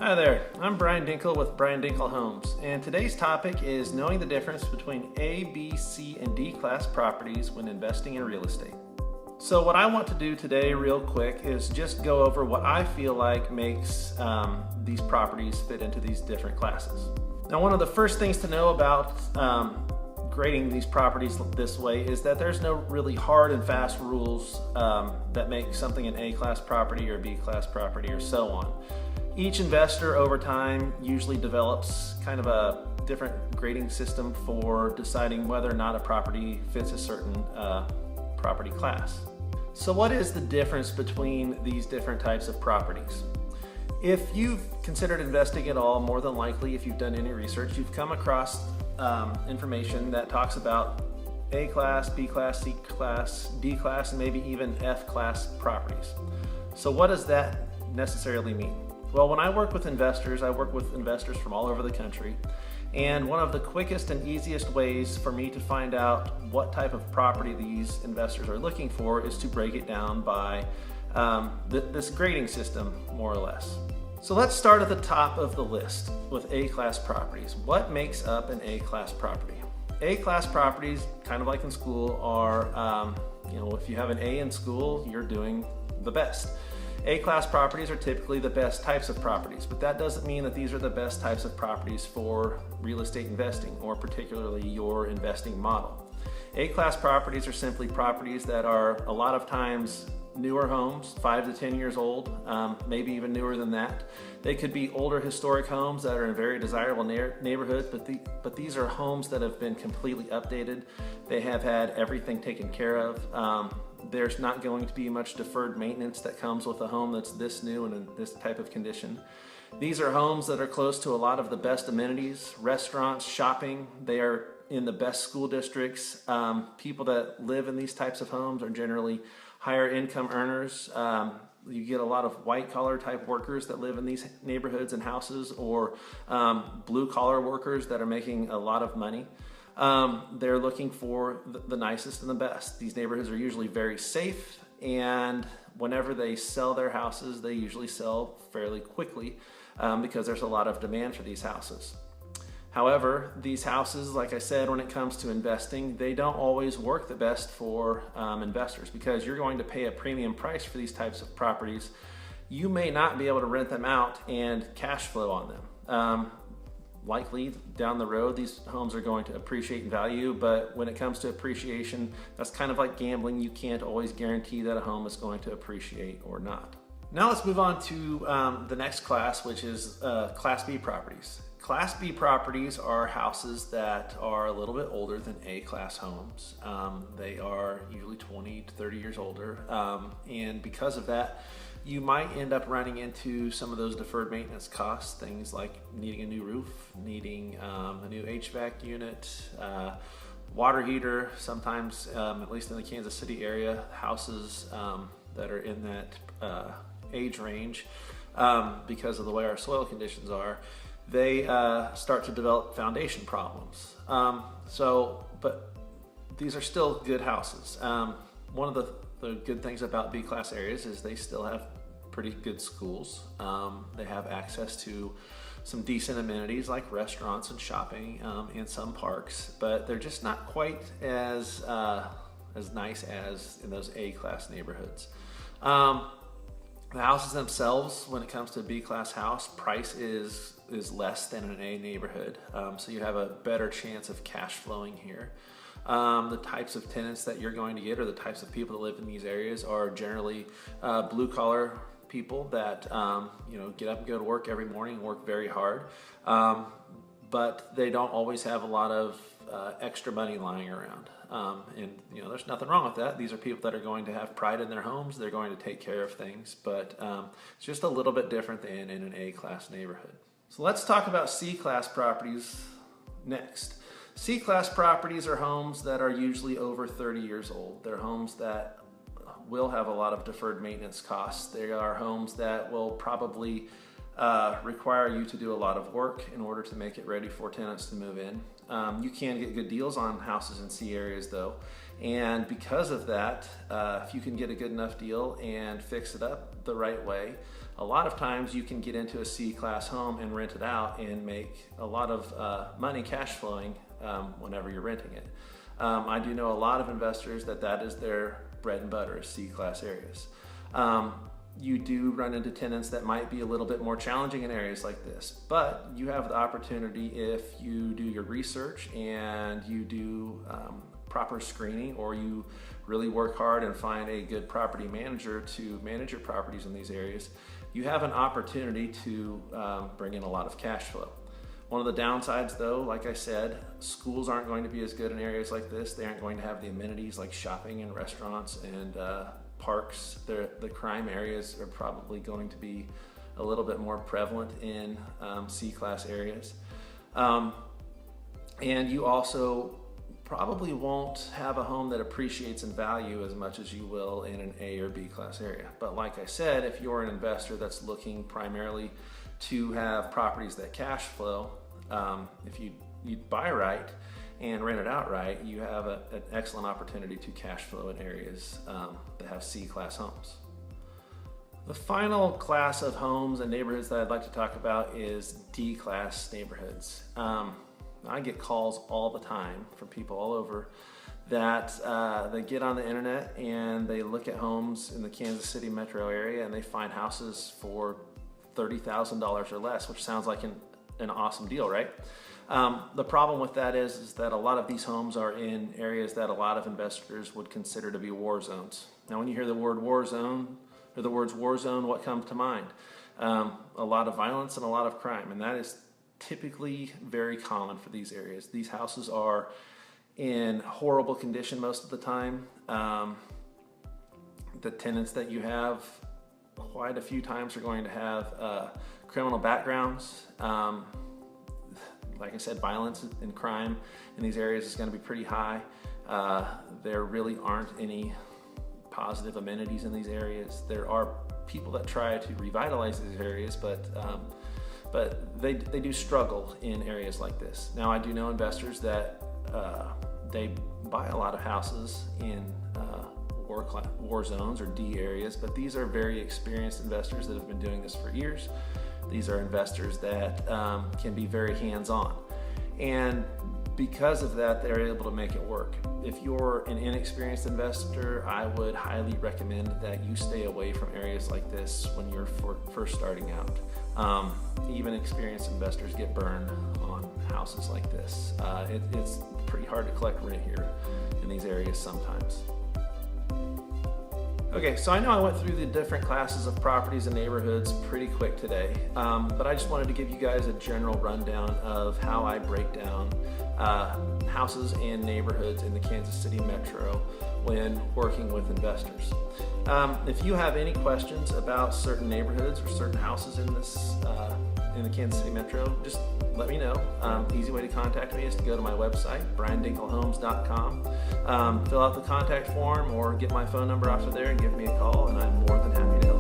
Hi there, I'm Brian Dinkel with Brian Dinkel Homes, and today's topic is knowing the difference between A, B, C, and D class properties when investing in real estate. So what I want to do today real quick is just go over what I feel like makes these properties fit into these different classes. Now, one of the first things to know about grading these properties this way is that there's no really hard and fast rules that make something an A class property or B class property or so on. Each investor over time usually develops kind of a different grading system for deciding whether or not a property fits a certain property class. So what is the difference between these different types of properties? If you've considered investing at all, more than likely, if you've done any research, you've come across information that talks about A class, B class, C class, D class, and maybe even F class properties. So what does that necessarily mean? Well, when I work with investors, I work with investors from all over the country. And one of the quickest and easiest ways for me to find out what type of property these investors are looking for is to break it down by this grading system, more or less. So let's start at the top of the list with A-class properties. What makes up an A-class property? A-class properties, kind of like in school, are, if you have an A in school, you're doing the best. A-class properties are typically the best types of properties, but that doesn't mean that these are the best types of properties for real estate investing, or particularly your investing model. A-class properties are simply properties that are a lot of times newer homes, 5 to 10 years old, maybe even newer than that. They could be older historic homes that are in very desirable neighborhoods, but these are homes that have been completely updated. They have had everything taken care of. There's not going to be much deferred maintenance that comes with a home that's this new and in this type of condition. These are homes that are close to a lot of the best amenities, restaurants, shopping. They are in the best school districts. People that live in these types of homes are generally higher income earners. You get a lot of white collar type workers that live in these neighborhoods and houses, or blue collar workers that are making a lot of money. They're looking for the nicest and the best. These neighborhoods are usually very safe, and whenever they sell their houses, they usually sell fairly quickly because there's a lot of demand for these houses. However, these houses, like I said, when it comes to investing, they don't always work the best for investors, because you're going to pay a premium price for these types of properties. You may not be able to rent them out and cash flow on them. Likely down the road, these homes are going to appreciate in value, but when it comes to appreciation, that's kind of like gambling. You can't always guarantee that a home is going to appreciate or not. Now let's move on to the next class, which is Class B properties. Class B properties are houses that are a little bit older than A-class homes. They are usually 20 to 30 years older, and because of that, you might end up running into some of those deferred maintenance costs, things like needing a new roof, needing a new HVAC unit, water heater. Sometimes, at least in the Kansas City area, houses that are in that age range, because of the way our soil conditions are, they start to develop foundation problems. But these are still good houses. One of the good things about B-class areas is they still have pretty good schools. They have access to some decent amenities like restaurants and shopping, and some parks, but they're just not quite as nice as in those A-class neighborhoods. The houses themselves, when it comes to a B-class house, price is less than an A neighborhood, so you have a better chance of cash flowing here. The types of tenants that you're going to get, or the types of people that live in these areas, are generally blue collar people that get up and go to work every morning and work very hard, but they don't always have a lot of extra money lying around. And there's nothing wrong with that. These are people that are going to have pride in their homes. They're going to take care of things, but it's just a little bit different than in an A-class neighborhood. So let's talk about C-class properties next. C-class properties are homes that are usually over 30 years old. They're homes that will have a lot of deferred maintenance costs. They are homes that will probably require you to do a lot of work in order to make it ready for tenants to move in. You can get good deals on houses in C areas though, And because of that, if you can get a good enough deal and fix it up the right way, a lot of times you can get into a C-class home and rent it out and make a lot of money cash flowing whenever you're renting it. I do know a lot of investors that is their bread and butter, is C-class areas. You do run into tenants that might be a little bit more challenging in areas like this, but you have the opportunity, if you do your research and you do proper screening, or you really work hard and find a good property manager to manage your properties in these areas, you have an opportunity to bring in a lot of cash flow. One of the downsides though, like I said, schools aren't going to be as good in areas like this. They aren't going to have the amenities like shopping and restaurants and parks. The crime areas are probably going to be a little bit more prevalent in C-class areas. And you also probably won't have a home that appreciates in value as much as you will in an A or B class area. But like I said, if you're an investor that's looking primarily to have properties that cash flow, if you buy right and rent it outright, you have an excellent opportunity to cash flow in areas that have C-class homes. The final class of homes and neighborhoods that I'd like to talk about is D-class neighborhoods. I get calls all the time from people all over that they get on the internet and they look at homes in the Kansas City metro area and they find houses for $30,000 or less, which sounds like an awesome deal, right? The problem with that is that a lot of these homes are in areas that a lot of investors would consider to be war zones. Now, when you hear the word war zone, or the words war zone, what comes to mind? A lot of violence and a lot of crime, and that is typically very common for these areas. These houses are in horrible condition most of the time. The tenants that you have quite a few times are going to have criminal backgrounds. Like I said, violence and crime in these areas is going to be pretty high. There really aren't any positive amenities in these areas. There are people that try to revitalize these areas, but they do struggle in areas like this. Now, I do know investors that they buy a lot of houses in war zones or D areas, but these are very experienced investors that have been doing this for years. These are investors that can be very hands-on, and because of that, they're able to make it work. If you're an inexperienced investor, I would highly recommend that you stay away from areas like this when you're first starting out. Even experienced investors get burned on houses like this. It's pretty hard to collect rent here in these areas sometimes. Okay, so I know I went through the different classes of properties and neighborhoods pretty quick today, but I just wanted to give you guys a general rundown of how I break down houses and neighborhoods in the Kansas City metro when working with investors. If you have any questions about certain neighborhoods or certain houses in the Kansas City metro, just let me know. Easy way to contact me is to go to my website, briandinkelhomes.com, fill out the contact form or get my phone number off of there and give me a call, and I'm more than happy to help.